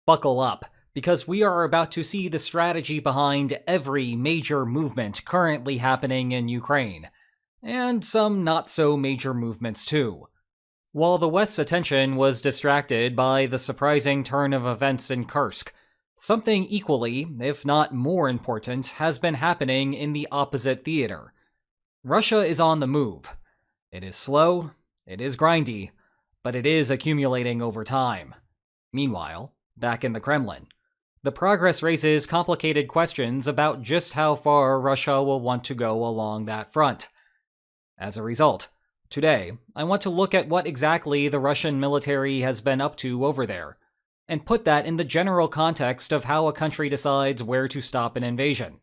buckle up, because we are about to see the strategy behind every major movement currently happening in Ukraine, and some not-so-major movements too. While the West's attention was distracted by the surprising turn of events in Kursk, something equally, if not more important, has been happening in the opposite theater. Russia is on the move. It is slow, it is grindy, but it is accumulating over time. Meanwhile, back in the Kremlin, the progress raises complicated questions about just how far Russia will want to go along that front. As a result, today, I want to look at what exactly the Russian military has been up to over there, and put that in the general context of how a country decides where to stop an invasion.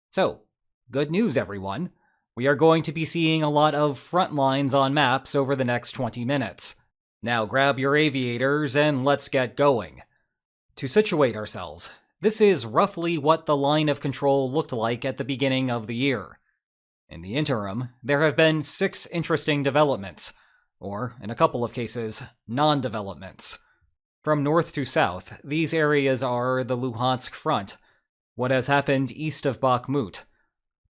So, good news everyone. We are going to be seeing a lot of front lines on maps over the next 20 minutes. Now grab your aviators and let's get going. To situate ourselves, this is roughly what the line of control looked like at the beginning of the year. In the interim, there have been 6 interesting developments, or, in a couple of cases, non-developments. From north to south, these areas are the Luhansk front, what has happened east of Bakhmut,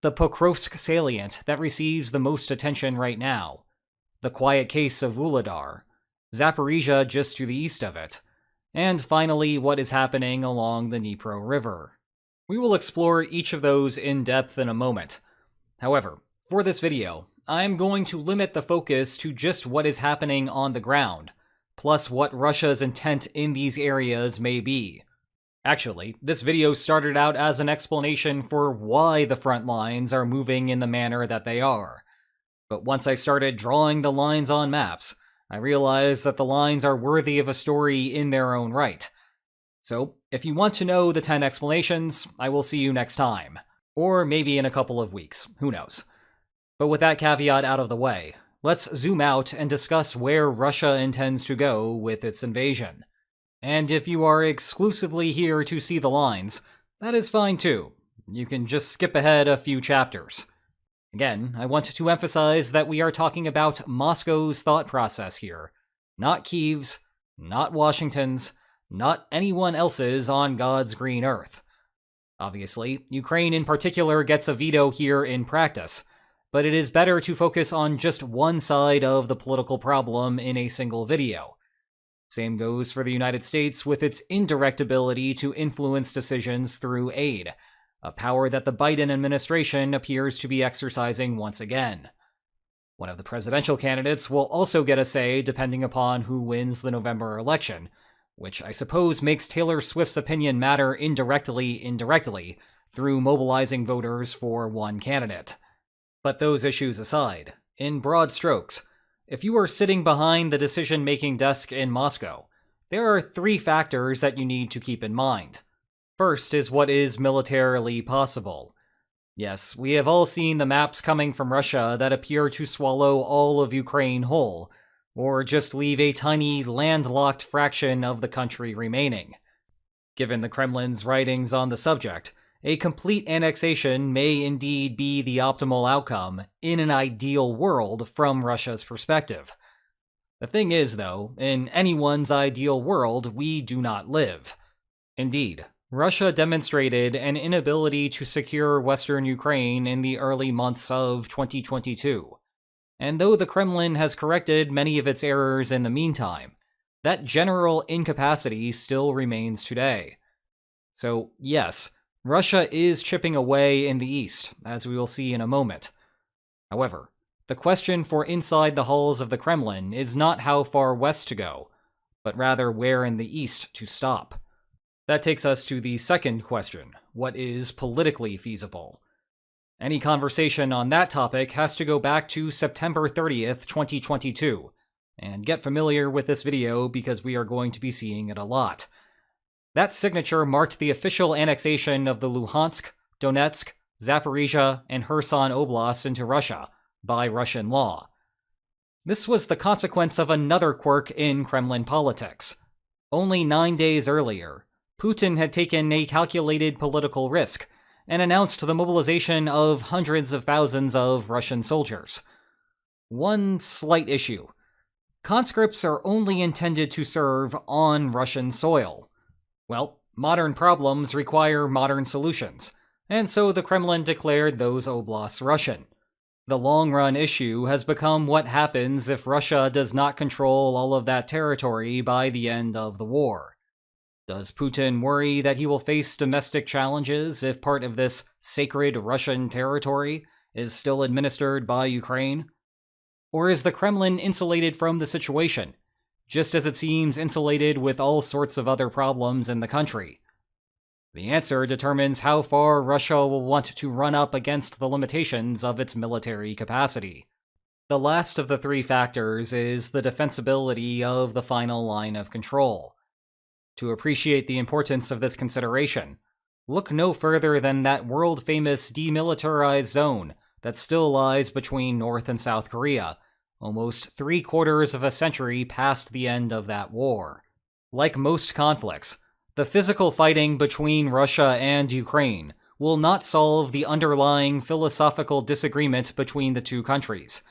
the Pokrovsk salient that receives the most attention right now, the quiet case of Vuhledar, Zaporizhia just to the east of it, and finally what is happening along the Dnipro River. We will explore each of those in depth in a moment. However, for this video, I'm going to limit the focus to just what is happening on the ground, plus what Russia's intent in these areas may be. Actually, this video started out as an explanation for why the front lines are moving in the manner that they are. But once I started drawing the lines on maps, I realized that the lines are worthy of a story in their own right. So, if you want to know the 10 explanations, I will see you next time. Or maybe in a couple of weeks, who knows. But with that caveat out of the way, let's zoom out and discuss where Russia intends to go with its invasion. And if you are exclusively here to see the lines, that is fine too. You can just skip ahead a few chapters. Again, I want to emphasize that we are talking about Moscow's thought process here, not Kyiv's, not Washington's, not anyone else's on God's green earth. Obviously, Ukraine in particular gets a veto here in practice, but it is better to focus on just one side of the political problem in a single video. Same goes for the United States with its indirect ability to influence decisions through aid, a power that the Biden administration appears to be exercising once again. One of the presidential candidates will also get a say depending upon who wins the November election, which I suppose makes Taylor Swift's opinion matter indirectly through mobilizing voters for one candidate. But those issues aside, in broad strokes, if you are sitting behind the decision-making desk in Moscow, there are 3 factors that you need to keep in mind. First is what is militarily possible. Yes, we have all seen the maps coming from Russia that appear to swallow all of Ukraine whole, or just leave a tiny landlocked fraction of the country remaining. Given the Kremlin's writings on the subject, a complete annexation may indeed be the optimal outcome in an ideal world from Russia's perspective. The thing is, though, in anyone's ideal world, we do not live. Indeed, Russia demonstrated an inability to secure Western Ukraine in the early months of 2022. And though the Kremlin has corrected many of its errors in the meantime, that general incapacity still remains today. So, yes, Russia is chipping away in the east, as we will see in a moment. However, the question for inside the halls of the Kremlin is not how far west to go, but rather where in the east to stop. That takes us to the second question: what is politically feasible? Any conversation on that topic has to go back to September 30th, 2022, and get familiar with this video because we are going to be seeing it a lot. That signature marked the official annexation of the Luhansk, Donetsk, Zaporizhia, and Kherson Oblasts into Russia by Russian law. This was the consequence of another quirk in Kremlin politics. Only 9 days earlier, Putin had taken a calculated political risk and announced the mobilization of hundreds of thousands of Russian soldiers. One slight issue: conscripts are only intended to serve on Russian soil. Well, modern problems require modern solutions, and so the Kremlin declared those oblasts Russian. The long-run issue has become what happens if Russia does not control all of that territory by the end of the war. Does Putin worry that he will face domestic challenges if part of this sacred Russian territory is still administered by Ukraine? Or is the Kremlin insulated from the situation, just as it seems insulated with all sorts of other problems in the country? The answer determines how far Russia will want to run up against the limitations of its military capacity. The last of the three factors is the defensibility of the final line of control. To appreciate the importance of this consideration, look no further than that world-famous demilitarized zone that still lies between North and South Korea, almost 3/4 of a century past the end of that war. Like most conflicts, the physical fighting between Russia and Ukraine will not solve the underlying philosophical disagreement between the two countries.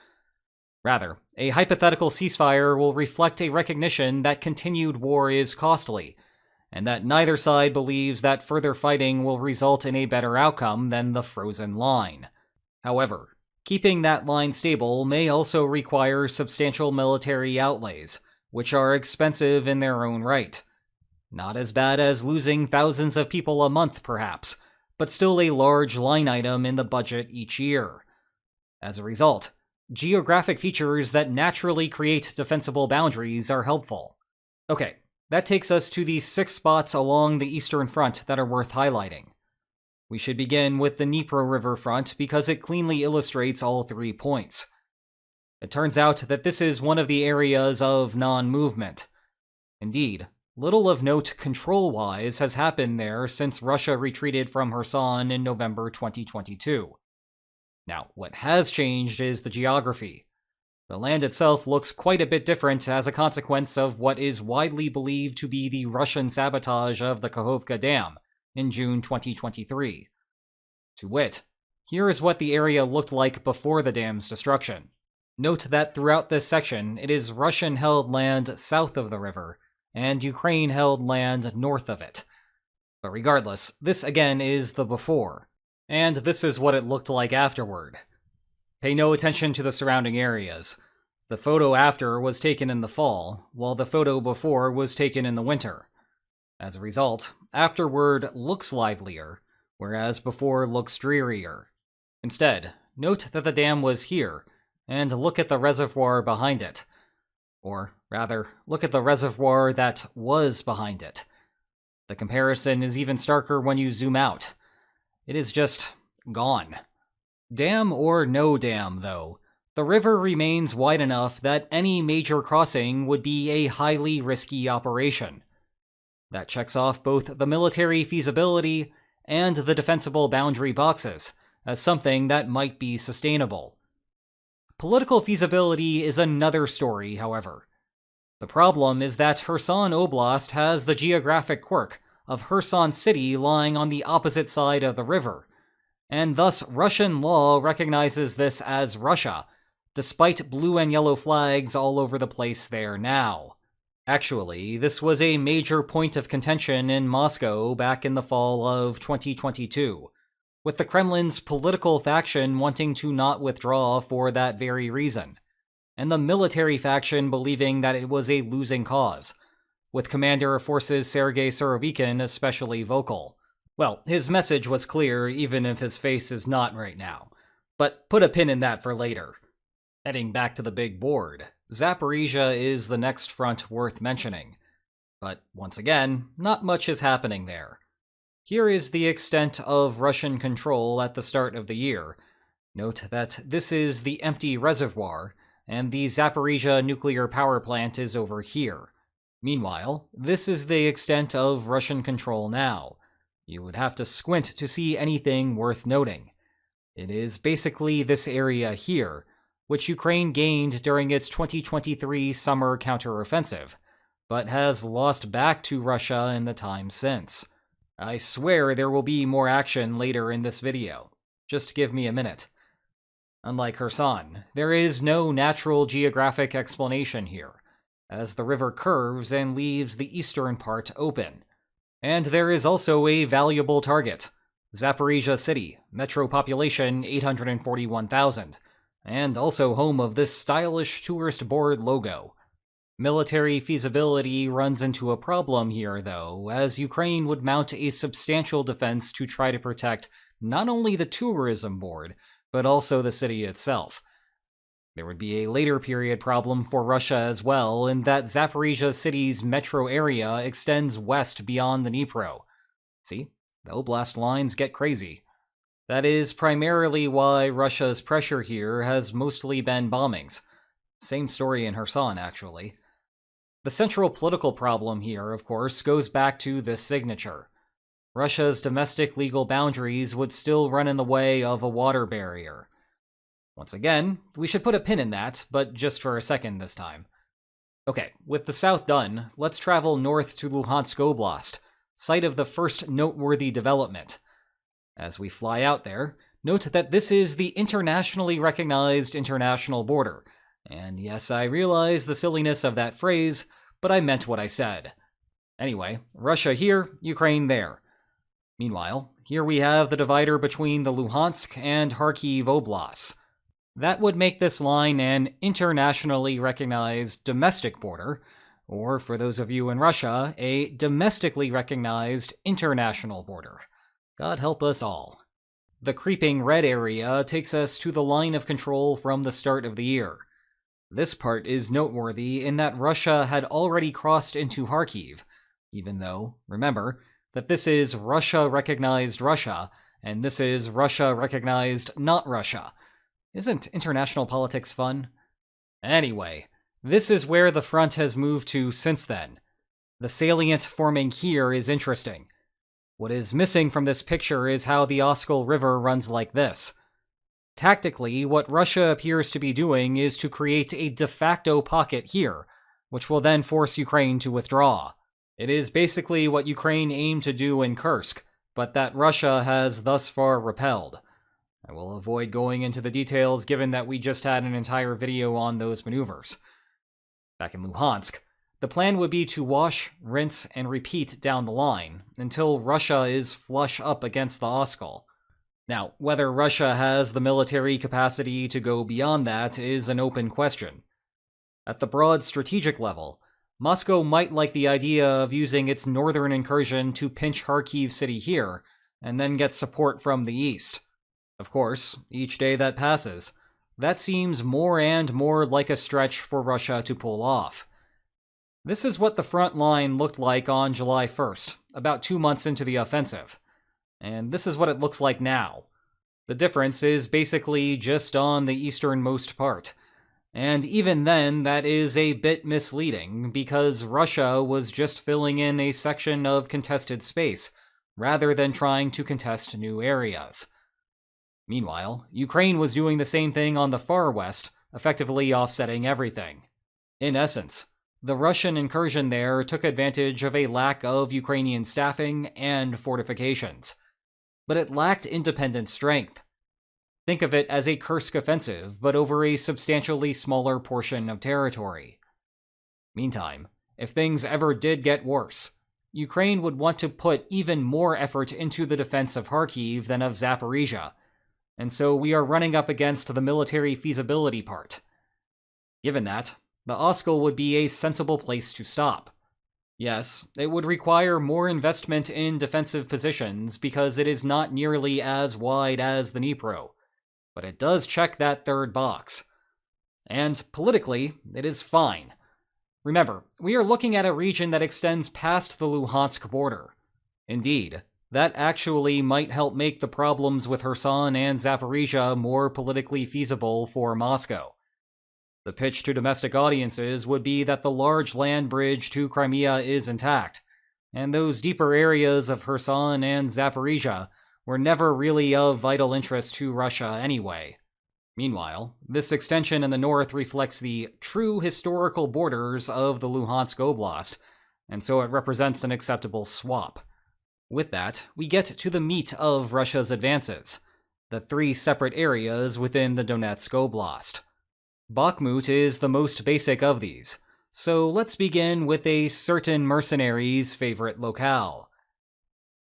Rather, a hypothetical ceasefire will reflect a recognition that continued war is costly, and that neither side believes that further fighting will result in a better outcome than the frozen line. However, keeping that line stable may also require substantial military outlays, which are expensive in their own right. Not as bad as losing thousands of people a month, perhaps, but still a large line item in the budget each year. As a result, geographic features that naturally create defensible boundaries are helpful. Okay, that takes us to the 6 spots along the Eastern Front that are worth highlighting. We should begin with the Dnipro River front because it cleanly illustrates all 3 points. It turns out that this is one of the areas of non-movement. Indeed, little of note control-wise has happened there since Russia retreated from Kherson in November 2022. Now, what has changed is the geography. The land itself looks quite a bit different as a consequence of what is widely believed to be the Russian sabotage of the Kakhovka Dam in June 2023. To wit, here is what the area looked like before the dam's destruction. Note that throughout this section, it is Russian-held land south of the river, and Ukraine-held land north of it. But regardless, this again is the before, and this is what it looked like afterward. Pay no attention to the surrounding areas. The photo after was taken in the fall, while the photo before was taken in the winter. As a result, afterward looks livelier, whereas before looks drearier. Instead, note that the dam was here, and look at the reservoir behind it. Or, rather, look at the reservoir that was behind it. The comparison is even starker when you zoom out. It is just gone. Dam or no dam, though, the river remains wide enough that any major crossing would be a highly risky operation. That checks off both the military feasibility and the defensible boundary boxes as something that might be sustainable. Political feasibility is another story, however. The problem is that Kherson Oblast has the geographic quirk of Kherson City lying on the opposite side of the river, and thus Russian law recognizes this as Russia, despite blue and yellow flags all over the place there now. Actually, this was a major point of contention in Moscow back in the fall of 2022, with the Kremlin's political faction wanting to not withdraw for that very reason, and the military faction believing that it was a losing cause, with Commander of Forces Sergei Surovikin especially vocal. Well, his message was clear even if his face is not right now, but put a pin in that for later. Heading back to the big board, Zaporizhia is the next front worth mentioning. But once again, not much is happening there. Here is the extent of Russian control at the start of the year. Note that this is the empty reservoir, and the Zaporizhia nuclear power plant is over here. Meanwhile, this is the extent of Russian control now. You would have to squint to see anything worth noting. It is basically this area here, which Ukraine gained during its 2023 summer counteroffensive, but has lost back to Russia in the time since. I swear there will be more action later in this video. Just give me a minute. Unlike Kherson, there is no natural geographic explanation here, as the river curves and leaves the eastern part open. And there is also a valuable target: Zaporizhia City, metro population 841,000, and also home of this stylish tourist board logo. Military feasibility runs into a problem here, though, as Ukraine would mount a substantial defense to try to protect not only the tourism board, but also the city itself. There would be a later period problem for Russia as well, in that Zaporizhia City's metro area extends west beyond the Dnipro. See, the oblast lines get crazy. That is primarily why Russia's pressure here has mostly been bombings. Same story in Kherson, actually. The central political problem here, of course, goes back to this signature. Russia's domestic legal boundaries would still run in the way of a water barrier. Once again, we should put a pin in that, but just for a second this time. Okay, with the south done, let's travel north to Luhansk Oblast, site of the first noteworthy development. As we fly out there, note that this is the internationally recognized international border. And yes, I realize the silliness of that phrase, but I meant what I said. Anyway, Russia here, Ukraine there. Meanwhile, here we have the divider between the Luhansk and Kharkiv Oblasts. That would make this line an internationally recognized domestic border, or for those of you in Russia, a domestically recognized international border. God help us all. The creeping red area takes us to the line of control from the start of the year. This part is noteworthy in that Russia had already crossed into Kharkiv, even though, remember, that this is Russia-recognized Russia, and this is Russia-recognized not Russia. Isn't international politics fun? Anyway, this is where the front has moved to since then. The salient forming here is interesting. What is missing from this picture is how the Oskol River runs like this. Tactically, what Russia appears to be doing is to create a de facto pocket here, which will then force Ukraine to withdraw. It is basically what Ukraine aimed to do in Kursk, but that Russia has thus far repelled. I will avoid going into the details given that we just had an entire video on those maneuvers. Back in Luhansk, the plan would be to wash, rinse, and repeat down the line until Russia is flush up against the Oskol. Now, whether Russia has the military capacity to go beyond that is an open question. At the broad strategic level, Moscow might like the idea of using its northern incursion to pinch Kharkiv city here, and then get support from the east. Of course, each day that passes, that seems more and more like a stretch for Russia to pull off. This is what the front line looked like on July 1st, about 2 months into the offensive. And this is what it looks like now. The difference is basically just on the easternmost part. And even then, that is a bit misleading, because Russia was just filling in a section of contested space, rather than trying to contest new areas. Meanwhile, Ukraine was doing the same thing on the far west, effectively offsetting everything. In essence, the Russian incursion there took advantage of a lack of Ukrainian staffing and fortifications. But it lacked independent strength. Think of it as a Kursk offensive, but over a substantially smaller portion of territory. Meantime, if things ever did get worse, Ukraine would want to put even more effort into the defense of Kharkiv than of Zaporizhia, and so we are running up against the military feasibility part. Given that, the Oskol would be a sensible place to stop. Yes, it would require more investment in defensive positions because it is not nearly as wide as the Dnipro, but it does check that third box. And politically, it is fine. Remember, we are looking at a region that extends past the Luhansk border. Indeed, that actually might help make the problems with Kherson and Zaporizhia more politically feasible for Moscow. The pitch to domestic audiences would be that the large land bridge to Crimea is intact, and those deeper areas of Kherson and Zaporizhia were never really of vital interest to Russia anyway. Meanwhile, this extension in the north reflects the true historical borders of the Luhansk Oblast, and so it represents an acceptable swap. With that, we get to the meat of Russia's advances, the 3 separate areas within the Donetsk Oblast. Bakhmut is the most basic of these, so let's begin with a certain mercenary's favorite locale,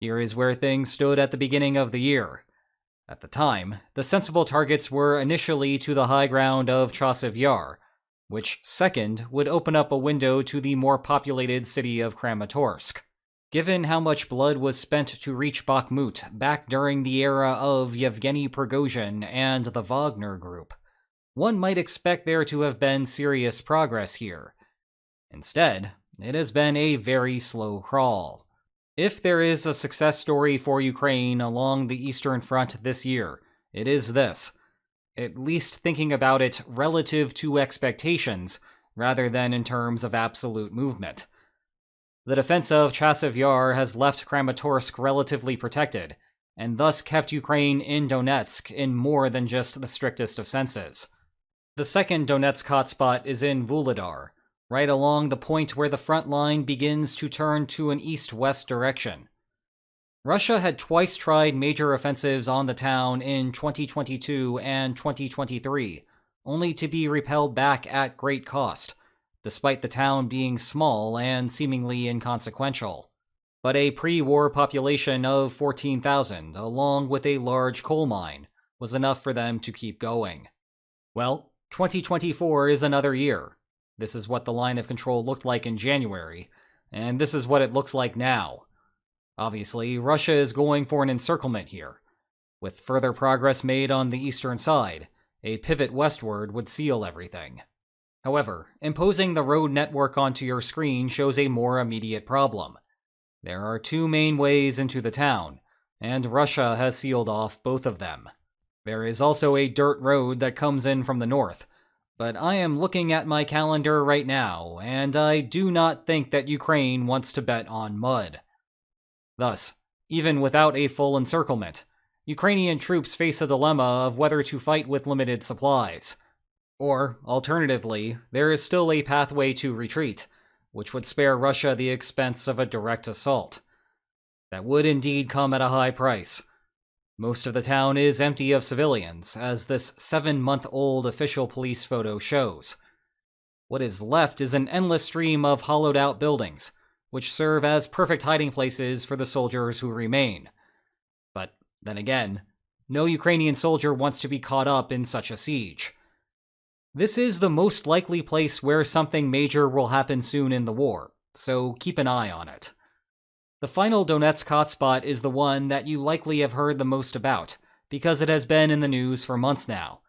Here is where things stood at the beginning of the year. At the time, the sensible targets were initially to the high ground of Chasiv Yar, which second would open up a window to the more populated city of Kramatorsk. Given how much blood was spent to reach Bakhmut back during the era of Yevgeny Prigozhin and the Wagner Group, one might expect there to have been serious progress here. Instead, it has been a very slow crawl. If there is a success story for Ukraine along the Eastern Front this year, it is this. At least thinking about it relative to expectations, rather than in terms of absolute movement. The defense of Chasiv Yar has left Kramatorsk relatively protected, and thus kept Ukraine in Donetsk in more than just the strictest of senses. The second Donetsk hotspot is in Vuhledar, right along the point where the front line begins to turn to an east-west direction. Russia had twice tried major offensives on the town in 2022 and 2023, only to be repelled back at great cost, despite the town being small and seemingly inconsequential. But a pre-war population of 14,000, along with a large coal mine, was enough for them to keep going. Well, 2024 is another year. This is what the line of control looked like in January, and this is what it looks like now. Obviously, Russia is going for an encirclement here. With further progress made on the eastern side, a pivot westward would seal everything. However, imposing the road network onto your screen shows a more immediate problem. There are two main ways into the town, and Russia has sealed off both of them. There is also a dirt road that comes in from the north, but I am looking at my calendar right now, and I do not think that Ukraine wants to bet on mud. Thus, even without a full encirclement, Ukrainian troops face a dilemma of whether to fight with limited supplies. Or, alternatively, there is still a pathway to retreat, which would spare Russia the expense of a direct assault. That would indeed come at a high price. Most of the town is empty of civilians, as this 7-month-old official police photo shows. What is left is an endless stream of hollowed-out buildings, which serve as perfect hiding places for the soldiers who remain. But, then again, no Ukrainian soldier wants to be caught up in such a siege. This is the most likely place where something major will happen soon in the war, so keep an eye on it. The final Donetsk hotspot is the one that you likely have heard the most about, because it has been in the news for months now,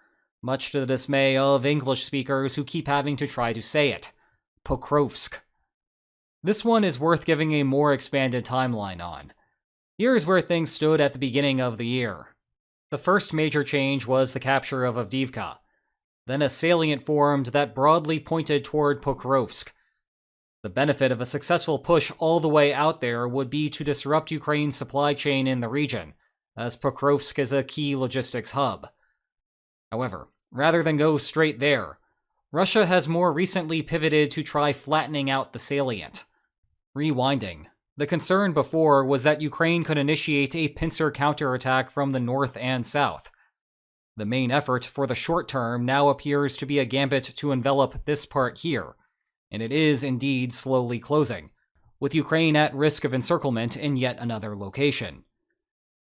much to the dismay of English speakers who keep having to try to say it. Pokrovsk. This one is worth giving a more expanded timeline on. Here's where things stood at the beginning of the year. The first major change was the capture of Avdiivka. Then a salient formed that broadly pointed toward Pokrovsk. The benefit of a successful push all the way out there would be to disrupt Ukraine's supply chain in the region, as Pokrovsk is a key logistics hub. However, rather than go straight there, Russia has more recently pivoted to try flattening out the salient. Rewinding, the concern before was that Ukraine could initiate a pincer counterattack from the north and south. The main effort for the short term now appears to be a gambit to envelop this part here, and it is indeed slowly closing, with Ukraine at risk of encirclement in yet another location.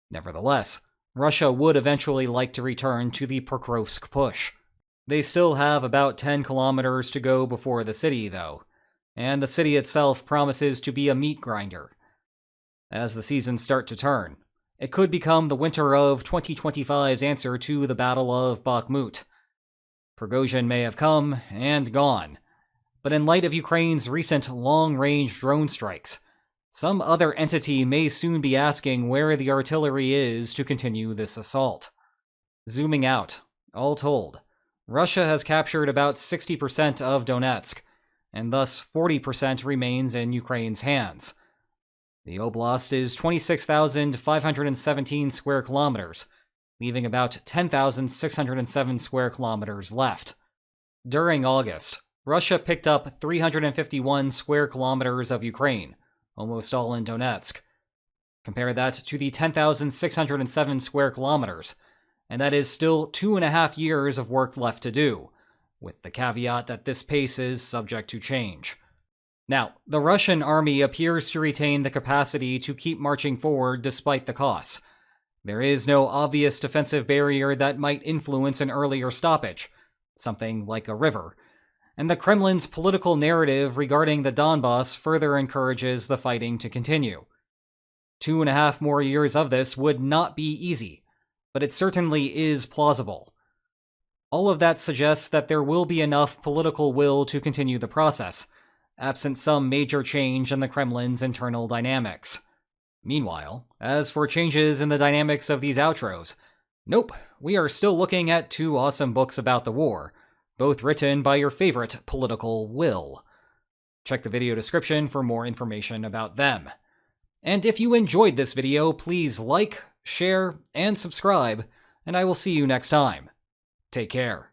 Nevertheless, Russia would eventually like to return to the Pokrovsk push. They still have about 10 kilometers to go before the city, though, and the city itself promises to be a meat grinder. As the seasons start to turn, it could become the winter of 2025's answer to the Battle of Bakhmut. Prigozhin may have come and gone, but in light of Ukraine's recent long-range drone strikes, some other entity may soon be asking where the artillery is to continue this assault. Zooming out, all told, Russia has captured about 60% of Donetsk, and thus 40% remains in Ukraine's hands. The oblast is 26,517 square kilometers, leaving about 10,607 square kilometers left. During August, Russia picked up 351 square kilometers of Ukraine, almost all in Donetsk. Compare that to the 10,607 square kilometers, and that is still 2.5 years of work left to do, with the caveat that this pace is subject to change. Now, the Russian army appears to retain the capacity to keep marching forward despite the costs. There is no obvious defensive barrier that might influence an earlier stoppage, something like a river, and the Kremlin's political narrative regarding the Donbass further encourages the fighting to continue. 2.5 more years of this would not be easy, but it certainly is plausible. All of that suggests that there will be enough political will to continue the process, absent some major change in the Kremlin's internal dynamics. Meanwhile, as for changes in the dynamics of these outros, nope, we are still looking at 2 awesome books about the war, both written by your favorite political will. Check the video description for more information about them. And if you enjoyed this video, please like, share, and subscribe, and I will see you next time. Take care.